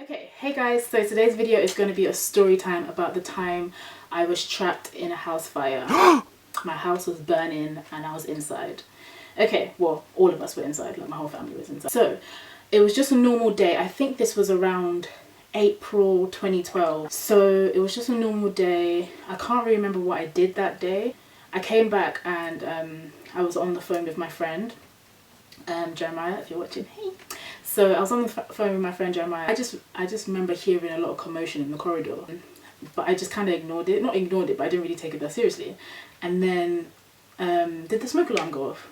Okay, hey guys, so today's video is going to be a story time about the time I was trapped in a house fire. My house was burning and I was inside. Okay, well, all of us were inside, like my whole family was inside. So, it was just a normal day. I think this was around April 2012. So, it was just a normal day. I can't really remember what I did that day. I came back and I was on the phone with my friend, Jeremiah, if you're watching, hey. So I was on the phone with my friend Jeremiah. I just remember hearing a lot of commotion in the corridor, but I just kind of ignored it. Not ignored it, but I didn't really take it that seriously. And then, did the smoke alarm go off?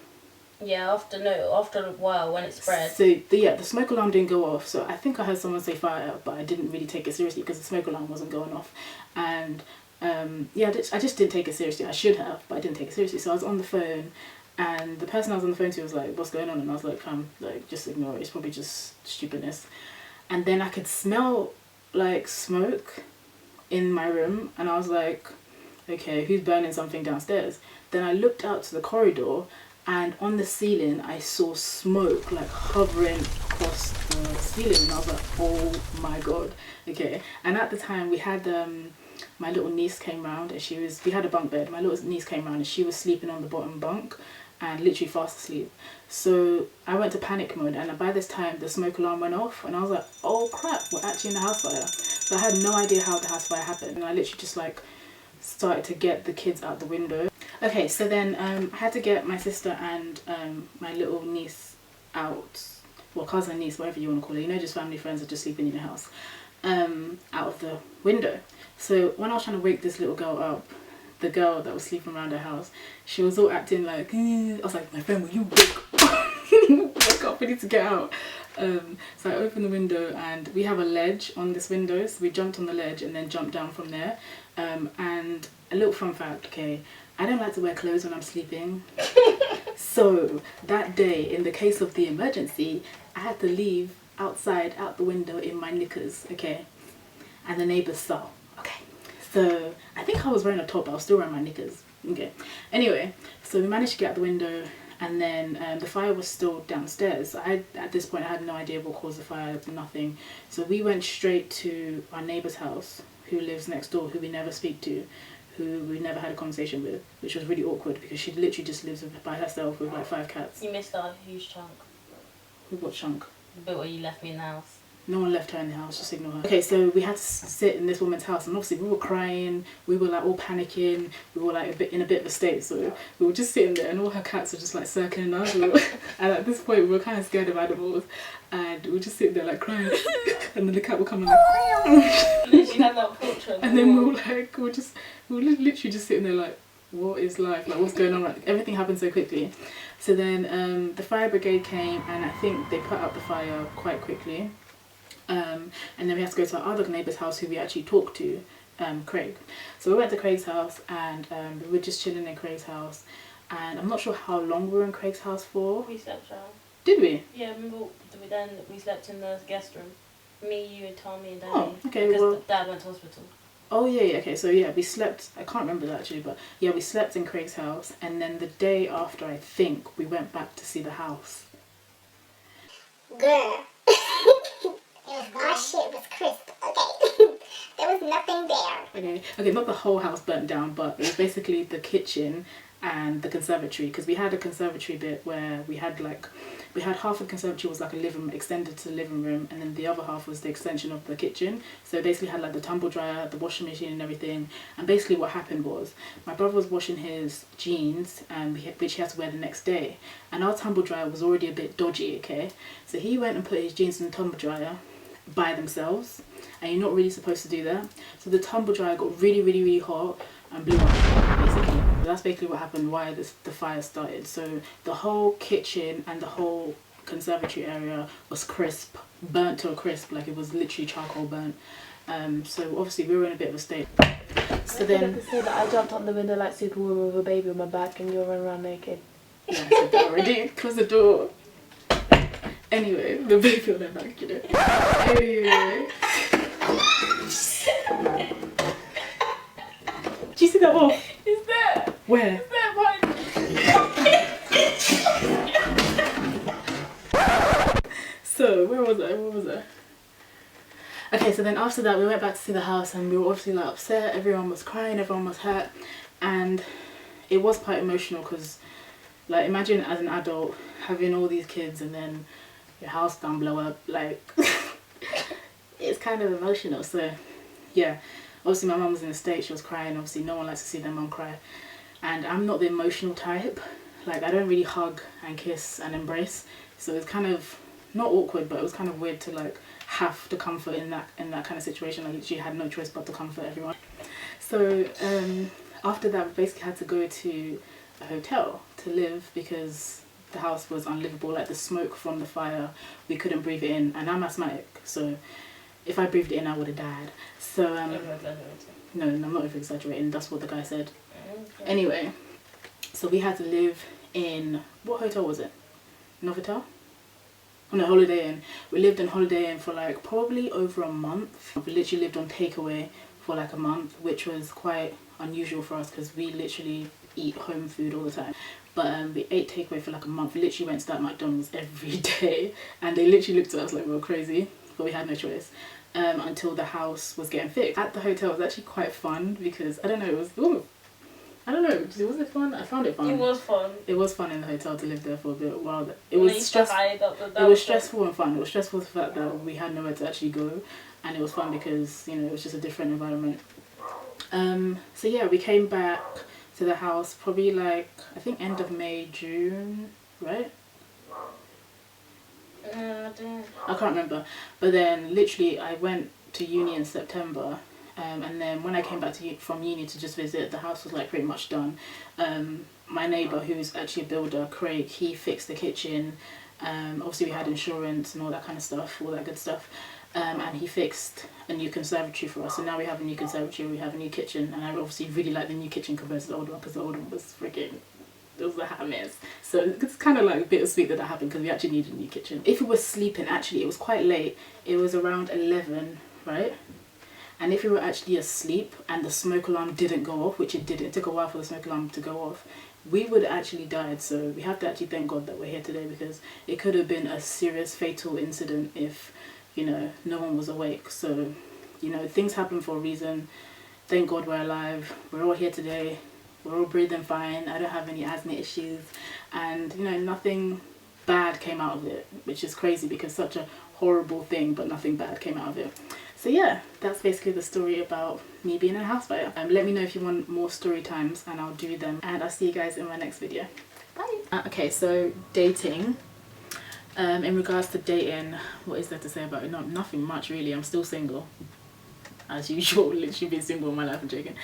Yeah, after a while when it spread. So the smoke alarm didn't go off. So I think I heard someone say fire, but I didn't really take it seriously because the smoke alarm wasn't going off. And I just didn't take it seriously. I should have, but I didn't take it seriously. So I was on the phone. And the person I was on the phone to was like, what's going on? And I was like, just ignore it. It's probably just stupidness. And then I could smell like smoke in my room. And I was like, okay, who's burning something downstairs? Then I looked out to the corridor and on the ceiling, I saw smoke like hovering across the ceiling. And I was like, oh my God. Okay. And at the time we had, my little niece came round and we had a bunk bed. My little niece came round and she was sleeping on the bottom bunk and literally fast asleep. So I went to panic mode, and by this time the smoke alarm went off and I was like, oh crap, we're actually in a house fire. So I had no idea how the house fire happened, and I literally just like started to get the kids out the window. Okay, so then I had to get my sister and my little niece out, well, cousin, niece, whatever you want to call it, you know, just family friends that just sleeping in your house, out of the window. So when I was trying to wake this little girl up, the girl that was sleeping around her house, she was all acting like, I was like, my friend, will you wake up, we need to get out. So I opened the window and we have a ledge on this window, so we jumped on the ledge and then jumped down from there. And a little fun fact, okay, I don't like to wear clothes when I'm sleeping. So that day, in the case of the emergency, I had to leave outside, out the window in my knickers, okay, and the neighbours saw. So I think I was wearing a top, but I was still wearing my knickers. Okay. Anyway, so we managed to get out the window, and then the fire was still downstairs. At this point I had no idea what caused the fire, nothing. So we went straight to our neighbour's house, who lives next door, who we never speak to, who we never had a conversation with, which was really awkward because she literally just lives by herself with like 5 cats. You missed out a huge chunk. What chunk? The bit where you left me in the house. No one left her in the house, just ignore her. Okay, so we had to sit in this woman's house, and obviously we were crying, we were like all panicking, we were like in a bit of a state, so we were just sitting there and all her cats were just like circling us. And at this point we were kind of scared of animals, and we were just sitting there like crying, and then the cat would come and like Literally had that portrait. And then we were literally just sitting there like, what is life, like what's going on, like everything happened so quickly. So then the fire brigade came, and I think they put out the fire quite quickly. And then we had to go to our other neighbour's house who we actually talked to, Craig. So we went to Craig's house, and we were just chilling in Craig's house, and I'm not sure how long we were in Craig's house for. We slept around. Did we? Yeah, remember we slept in the guest room. Me, you and Tommy and Daddy. Oh, okay, because well, Dad went to hospital. Oh yeah, okay, so yeah, we slept, I can't remember that actually, but yeah, we slept in Craig's house, and then the day after, I think, we went back to see the house. Girl. Our shit was crisp, okay? There was nothing there. Okay, not the whole house burnt down, but it was basically the kitchen and the conservatory, because we had a conservatory bit where we had half of the conservatory was like a living room, extended to the living room, and then the other half was the extension of the kitchen. So it basically had like the tumble dryer, the washing machine and everything. And basically what happened was my brother was washing his jeans, which he had to wear the next day, and our tumble dryer was already a bit dodgy, okay? So he went and put his jeans in the tumble dryer by themselves, and you're not really supposed to do that. So the tumble dryer got really, really, really hot and blew up, basically. So that's basically what happened, why the fire started. So the whole kitchen and the whole conservatory area was crisp, burnt to a crisp, like it was literally charcoal burnt. So obviously we were in a bit of a state. So then to say that I jumped on the window like Superwoman with a baby on my back, and you're running around naked. Yeah, I said that already. Close the door. Anyway, the baby on their back, you know. Anyway. Do you see that ball? Is there? Where? Is there one? So, where was I? Okay, so then after that we went back to see the house, and we were obviously like upset, everyone was crying, everyone was hurt, and it was quite emotional because like imagine as an adult having all these kids and then your house done blow up, like it's kind of emotional. So yeah, obviously my mum was in the States, she was crying, obviously no one likes to see their mum cry, and I'm not the emotional type, like I don't really hug and kiss and embrace, so it's kind of not awkward, but it was kind of weird to like have to comfort in that kind of situation. I literally had no choice but to comfort everyone. So after that we basically had to go to a hotel to live because the house was unlivable, like the smoke from the fire, we couldn't breathe it in, and I'm asthmatic, so if I breathed it in I would have died. So no, I'm not over exaggerating, that's what the guy said. Okay. Anyway, so we had to live in, what hotel was it? Novotel? Oh no, Holiday Inn. We lived in Holiday Inn for like probably over a month. We literally lived on takeaway for like a month, which was quite unusual for us because we literally eat home food all the time. But we ate takeaway for like a month. We literally went to that McDonald's every day, and they literally looked at us like we were crazy, but we had no choice until the house was getting fixed. At the hotel it was actually quite fun because I don't know, it was, ooh, I don't know, was it fun? I found it fun. It was fun. It was fun in the hotel to live there for a bit while. It was stressful. It was stressful and fun. It was stressful the fact that we had nowhere to actually go, and it was fun because, you know, it was just a different environment. So yeah, we came back to the house probably like, I think end of May, June, right? I can't remember. But then literally I went to uni in September, and then when I came back from uni to just visit, the house was like pretty much done. My neighbour, who's actually a builder, Craig, he fixed the kitchen. Obviously we had insurance and all that kind of stuff, all that good stuff. And he fixed a new conservatory for us, so now we have a new conservatory, we have a new kitchen, and I obviously really like the new kitchen compared to the old one because the old one was freaking, it was a hot mess. So it's kind of like bittersweet that happened because we actually needed a new kitchen. If we were sleeping, actually it was quite late, it was around 11, right? And if we were actually asleep and the smoke alarm didn't go off, which it didn't, it took a while for the smoke alarm to go off, we would have actually died. So we have to actually thank God that we're here today, because it could have been a serious fatal incident if, you know, no one was awake. So, you know, things happen for a reason. Thank God we're alive, we're all here today, we're all breathing fine, I don't have any asthma issues, and you know, nothing bad came out of it, which is crazy because such a horrible thing, but nothing bad came out of it. So yeah, that's basically the story about me being in a house fire. Let me know if you want more story times and I'll do them, and I'll see you guys in my next video. Bye. Okay, so dating. In regards to dating, what is there to say about it? Nothing much really. I'm still single as usual. Literally been single all my life. I'm joking.